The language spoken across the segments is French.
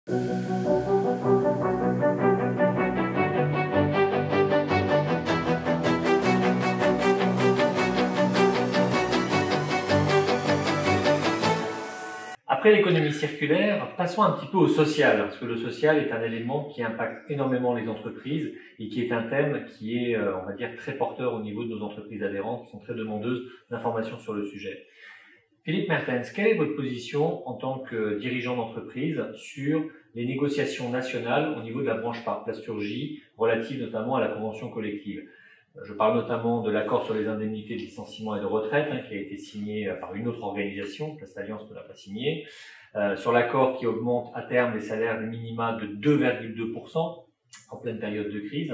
Après l'économie circulaire, passons un petit peu au social, parce que le social est un élément qui impacte énormément les entreprises et qui est un thème qui est, on va dire, très porteur au niveau de nos entreprises adhérentes qui sont très demandeuses d'informations sur le sujet. Philippe Mertens, quelle est votre position en tant que dirigeant d'entreprise sur les négociations nationales au niveau de la branche plasturgie relative notamment à la convention collective? Je parle notamment de l'accord sur les indemnités de licenciement et de retraite qui a été signé par une autre organisation, Alliance ne l'a pas signé, sur l'accord qui augmente à terme les salaires minima de 2,2% en pleine période de crise,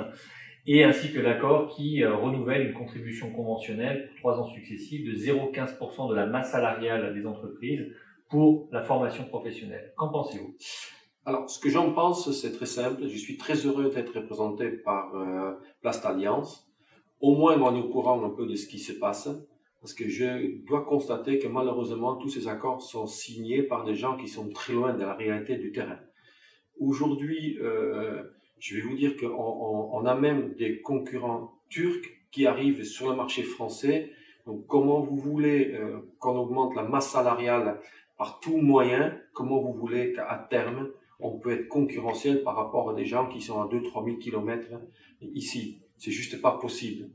et ainsi que l'accord qui renouvelle une contribution conventionnelle pour 3 ans successifs de 0,15% de la masse salariale des entreprises pour la formation professionnelle. Qu'en pensez-vous? Alors, ce que j'en pense, c'est très simple. Je suis très heureux d'être représenté par Alliance. Au moins, on est au courant un peu de ce qui se passe, parce que je dois constater que malheureusement, tous ces accords sont signés par des gens qui sont très loin de la réalité du terrain. Aujourd'hui, je vais vous dire qu'on a même des concurrents turcs qui arrivent sur le marché français. Donc, comment vous voulez qu'on augmente la masse salariale par tout moyen? Comment vous voulez qu'à terme, on peut être concurrentiel par rapport à des gens qui sont à 2-3 000 kilomètres ici? C'est juste pas possible.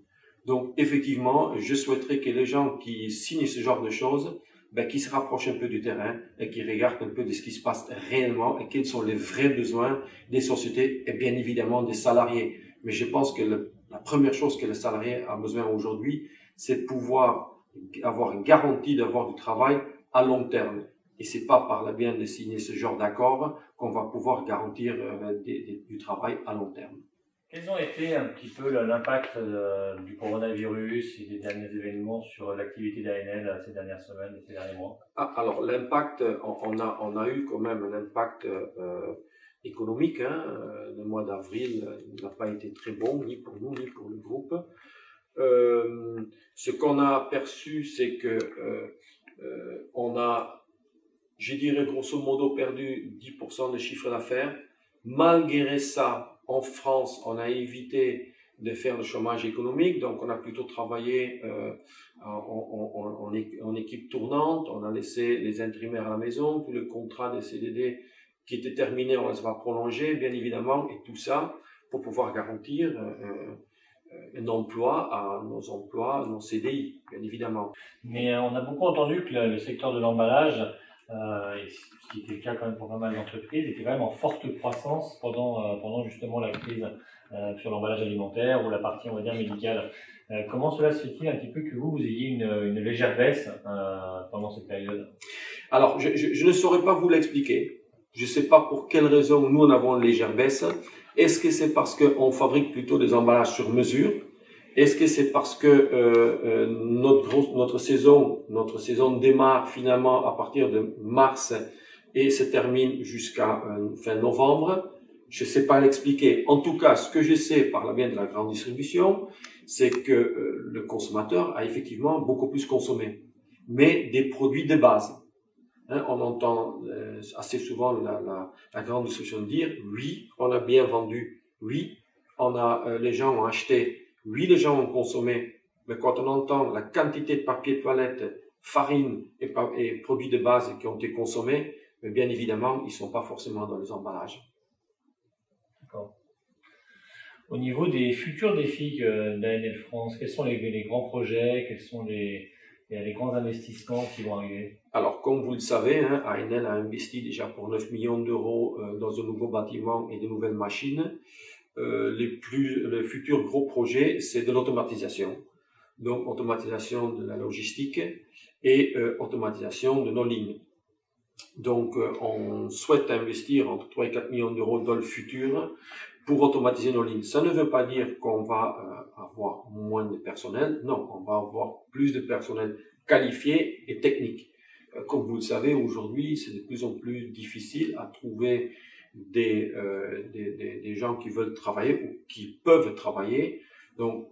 Donc, effectivement, je souhaiterais que les gens qui signent ce genre de choses, qui se rapprochent un peu du terrain et qui regardent un peu de ce qui se passe réellement et quels sont les vrais besoins des sociétés et bien évidemment des salariés. Mais je pense que la première chose que le salarié a besoin aujourd'hui, c'est de pouvoir avoir une garantie d'avoir du travail à long terme. Et c'est pas par le bien de signer ce genre d'accord qu'on va pouvoir garantir du travail à long terme. Quels ont été un petit peu l'impact du coronavirus et des derniers événements sur l'activité d'ANL ces dernières semaines et ces derniers mois? Alors l'impact, on a eu quand même un impact économique. Le mois d'avril n'a pas été très bon, ni pour nous, ni pour le groupe. Ce qu'on a perçu, c'est que on a, je dirais grosso modo, perdu 10% de chiffre d'affaires. Malgré ça, en France, on a évité de faire le chômage économique, donc on a plutôt travaillé en équipe tournante, on a laissé les intérimaires à la maison, tous les contrats des CDD qui étaient terminés, on les va prolonger, bien évidemment, et tout ça pour pouvoir garantir un emploi à nos CDI, bien évidemment. Mais on a beaucoup entendu que le secteur de l'emballage, ce qui était le cas quand même pour pas mal d'entreprises, était quand même en forte croissance pendant justement la crise sur l'emballage alimentaire ou la partie, on va dire, médicale. Comment cela se fait-il un petit peu que vous ayez une légère baisse pendant cette période? Alors, je ne saurais pas vous l'expliquer. Je ne sais pas pour quelle raison nous en avons une légère baisse. Est-ce que c'est parce qu'on fabrique plutôt des emballages sur mesure? Est-ce que c'est parce que notre saison démarre finalement à partir de mars et se termine jusqu'à fin novembre? Je ne sais pas l'expliquer. En tout cas, ce que je sais par le biais de la grande distribution, c'est que le consommateur a effectivement beaucoup plus consommé, mais des produits de base. On entend assez souvent la grande distribution dire « oui, on a bien vendu, oui, les gens ont acheté, oui, les gens ont consommé ». Mais quand on entend la quantité de papier de toilette, farine et produits de base qui ont été consommés, mais bien évidemment, ils ne sont pas forcément dans les emballages. D'accord. Au niveau des futurs défis d'ANL France, quels sont les grands projets, quels sont les grands investissements qui vont arriver? Alors, comme vous le savez, ANL a investi déjà pour 9 millions d'euros dans un nouveau bâtiment et de nouvelles machines. Le futur gros projet, c'est de l'automatisation. Donc, automatisation de la logistique et automatisation de nos lignes. Donc, on souhaite investir entre 3 et 4 millions d'euros dans le futur pour automatiser nos lignes. Ça ne veut pas dire qu'on va avoir moins de personnel. Non, on va avoir plus de personnel qualifié et technique. Comme vous le savez, aujourd'hui, c'est de plus en plus difficile à trouver des gens qui veulent travailler ou qui peuvent travailler. Donc,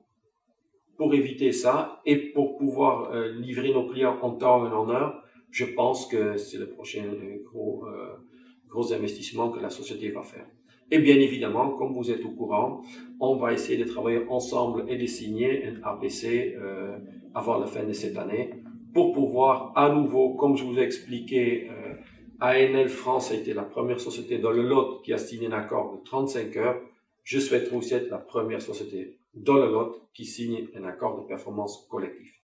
pour éviter ça et pour pouvoir livrer nos clients en temps et en heure, je pense que c'est le prochain gros gros investissements que la société va faire. Et bien évidemment, comme vous êtes au courant, on va essayer de travailler ensemble et de signer un ABC avant la fin de cette année pour pouvoir à nouveau, comme je vous ai expliqué, ANL France a été la première société dans le lot qui a signé un accord de 35 heures. Je souhaiterais aussi être la première société dans le lot qui signe un accord de performance collectif.